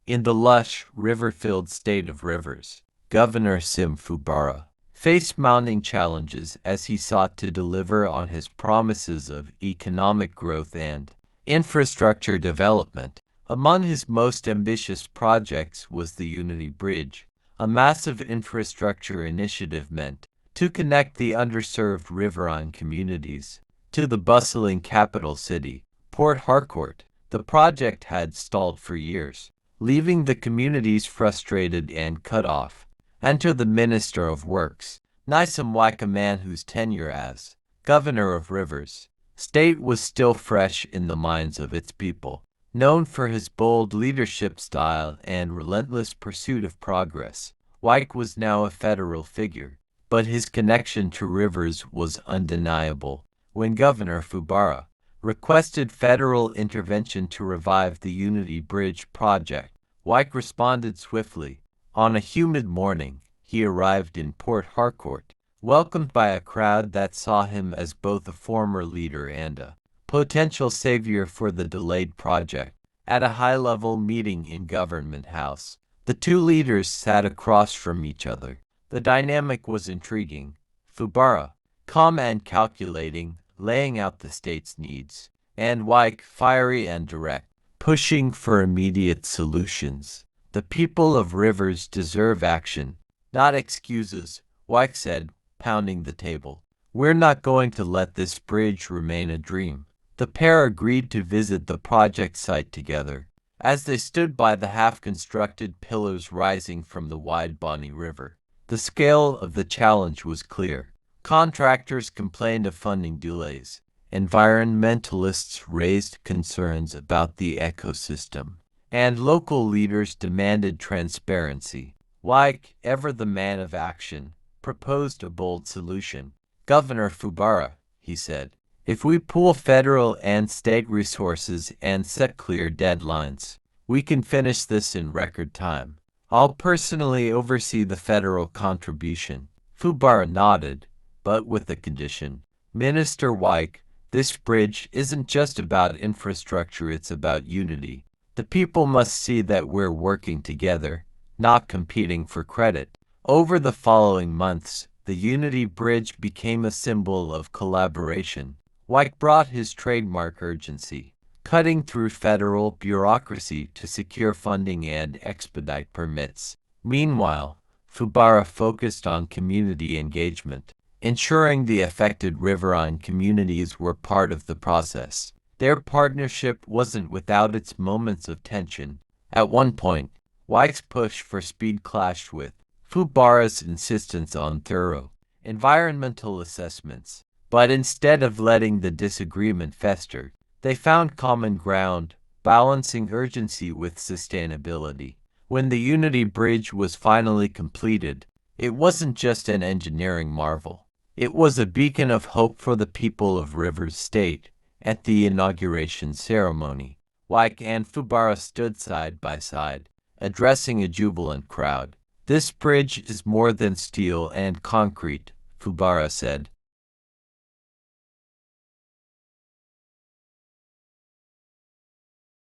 In the lush, river-filled state of Rivers, Governor Sim Fubara faced mounting challenges as he sought to deliver on his promises of economic growth and infrastructure development. Among his most ambitious projects was the Unity Bridge, a massive infrastructure initiative meant to connect the underserved riverine communities to the bustling capital city, Port Harcourt. The project had stalled for years, leaving the communities frustrated and cut off. Enter the Minister of Works, Nyesom Wike, a man whose tenure as Governor of Rivers State was still fresh in the minds of its people. Known for his bold leadership style and relentless pursuit of progress, Wike was now a federal figure, but his connection to Rivers was undeniable. When Governor Fubara requested federal intervention to revive the Unity Bridge project, Wike responded swiftly. On a humid morning, he arrived in Port Harcourt, welcomed by a crowd that saw him as both a former leader and a potential savior for the delayed project. At a high-level meeting in Government House, the two leaders sat across from each other. The dynamic was intriguing. Fubara, calm and calculating, laying out the state's needs, and Wike, fiery and direct, pushing for immediate solutions. The people of Rivers deserve action, not excuses, Wike said, pounding the table. We're not going to let this bridge remain a dream. The pair agreed to visit the project site together. As they stood by the half-constructed pillars rising from the wide Bonny River, the scale of the challenge was clear. Contractors complained of funding delays. Environmentalists raised concerns about the ecosystem, and local leaders demanded transparency. Wike, ever the man of action, proposed a bold solution. Governor Fubara, he said, if we pool federal and state resources and set clear deadlines, we can finish this in record time. I'll personally oversee the federal contribution. Fubara nodded, but with a condition. Minister Wike, this bridge isn't just about infrastructure, it's about unity. The people must see that we're working together, not competing for credit. Over the following months, the Unity Bridge became a symbol of collaboration. Wike brought his trademark urgency, cutting through federal bureaucracy to secure funding and expedite permits. Meanwhile, Fubara focused on community engagement, ensuring the affected riverine communities were part of the process. Their partnership wasn't without its moments of tension. At one point, Wike's push for speed clashed with Fubara's insistence on thorough environmental assessments. But instead of letting the disagreement fester, they found common ground, balancing urgency with sustainability. When the Unity Bridge was finally completed, it wasn't just an engineering marvel. It was a beacon of hope for the people of Rivers State. At the inauguration ceremony, Wike and Fubara stood side by side, addressing a jubilant crowd. This bridge is more than steel and concrete, Fubara said.